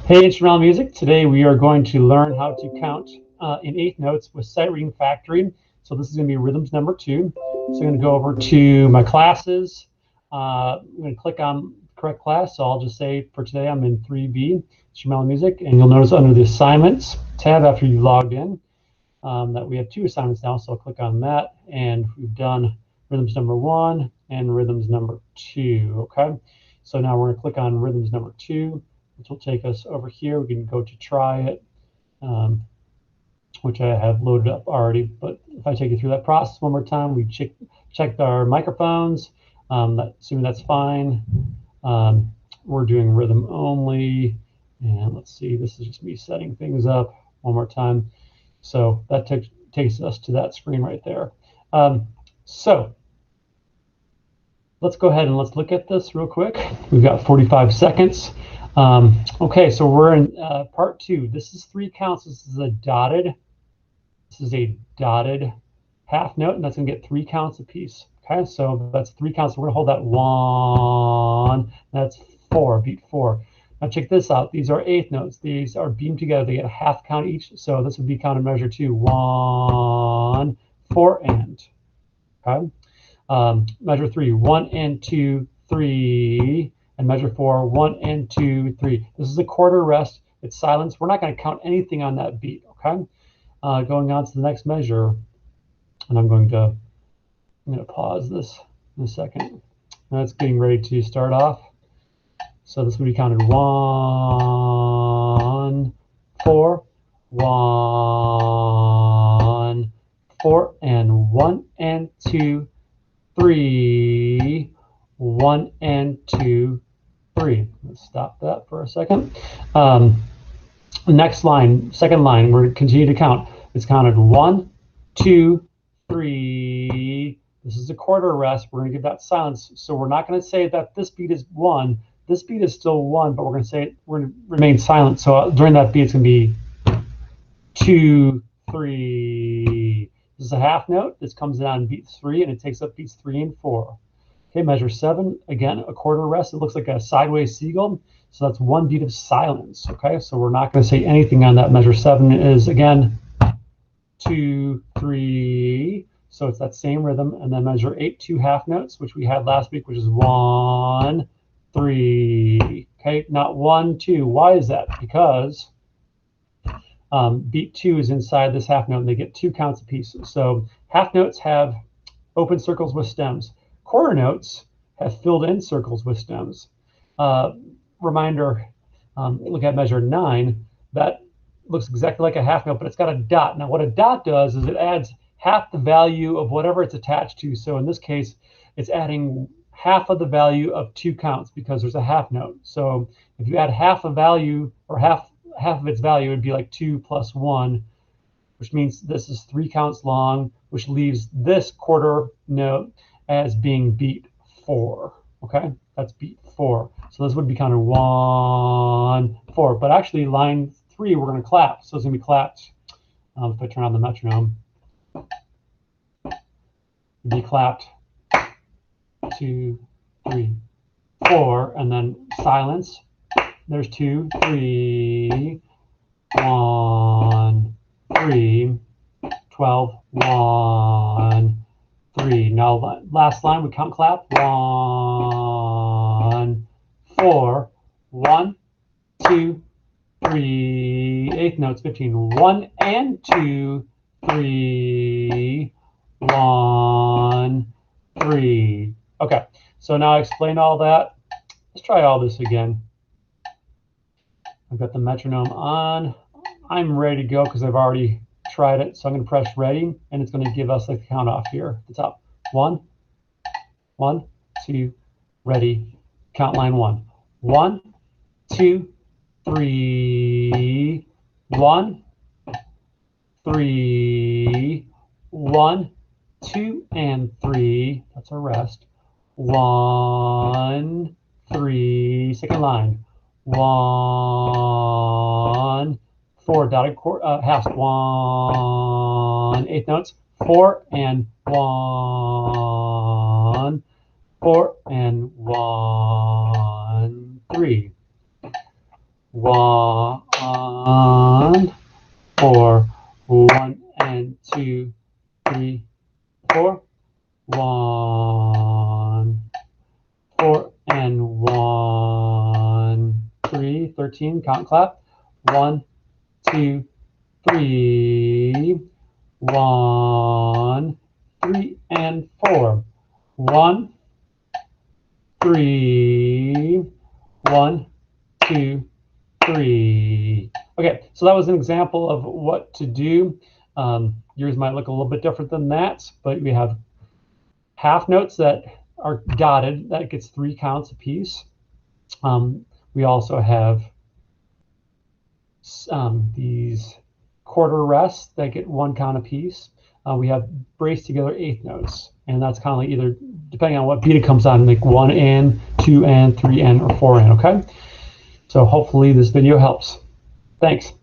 Hey, instrumental music. Today we are going to learn how to count in eighth notes with sight reading factoring. So this is going to be rhythms number 2. So I'm going to go over to my classes. I'm going to click on correct class. So I'll just say for today I'm in 3B, instrumental music, and you'll notice under the assignments tab after you logged in that we have 2 assignments now. So I'll click on that, and we've done rhythms number 1 and rhythms number 2. Okay, so now we're going to click on rhythms number 2. Which will take us over here. We can go to try it, which I have loaded up already. But if I take you through that process one more time, we checked our microphones, assuming that's fine. We're doing rhythm only. And let's see, this is just me setting things up one more time. So that takes us to that screen right there. So let's go ahead and let's look at this real quick. We've got 45 seconds. Okay, so we're in part 2. This is 3 counts. This is a dotted half note, and that's going to get 3 counts apiece. Okay, so that's 3 counts. So we're going to hold that 1. That's 4, beat 4. Now check this out. These are eighth notes. These are beamed together. They get a half count each. So this would be counted measure 2. 1, 4, and. Okay. Measure 3, 1 and 2, 3. And measure 4, 1 and 2, 3. This is a quarter rest. It's silence. We're not going to count anything on that beat. Okay. Going on to the next measure, and I'm going to pause this in a second. Now it's getting ready to start off. So this would be counted 1, 4, 1, 4, and 1 and 2, 3, 1 and 2, 3. Let's stop that for a second. Next line, second line, we're going to continue to count. It's counted 1, 2, 3. This is a quarter rest. We're going to give that silence. So we're not going to say that this beat is 1. This beat is still 1, but we're going to say we're going to remain silent. So during that beat, it's going to be 2, 3. This is a half note. This comes in on beat 3, and it takes up beats 3 and 4. Okay, measure 7, again, a quarter rest. It looks like a sideways seagull. So that's 1 beat of silence. Okay, so we're not going to say anything on that. Measure 7 is, again, 2, 3. So it's that same rhythm. And then measure 8, 2 half notes, which we had last week, which is 1, 3. Okay, not 1, 2. Why is that? Because beat 2 is inside this half note, and they get 2 counts apiece. So half notes have open circles with stems. Quarter notes have filled in circles with stems. Reminder, look at measure 9. That looks exactly like a half note, but it's got a dot. Now what a dot does is it adds half the value of whatever it's attached to. So in this case, it's adding half of the value of 2 counts because there's a half note. So if you add half a value, or half of its value, it would be like 2 plus 1, which means this is 3 counts long, which leaves this quarter note as being beat 4. Okay, that's beat 4. So this would be counted 1, 4. But actually, line 3, we're going to clap. So it's going to be clapped. If I turn on the metronome, it'd be clapped 2, 3, 4, and then silence. There's 2, 3, 1, 3, 12, 1, 3. Now last line, we count clap. 1, 4, 1, 2, 3. Eighth notes, 15. 1 and 2, 3, 1, 3. Okay, so now I explain all that. Let's try all this again. I've got the metronome on. I'm ready to go because I've already tried it. So I'm going to press ready, and it's going to give us a count off here at the top. 1, 1, 2, ready. Count line 1. 1, 2, 3, 1, 3, 1, 2, and 3. That's a rest. 1, 3. Second line. 1, 4. Dotted halves. 1. Eighth notes. 4 and 1. 4 and 1. 3. 1, 4, 1 and 2, 3, 4, 1, 4 and 1, 3, 13, count clap, 1, 2, 3, 1, 3 and 4, 1, 3, 1, 2, 3. Okay, so that was an example of what to do. Yours might look a little bit different than that, but we have half notes that are dotted. That gets 3 counts apiece. We also have these quarter rests that get 1 count apiece. We have braced together 8th notes, and that's kind of like either, depending on what beat it comes on, like 1 and, 2 and, 3 and, or 4 and, okay? So hopefully this video helps. Thanks.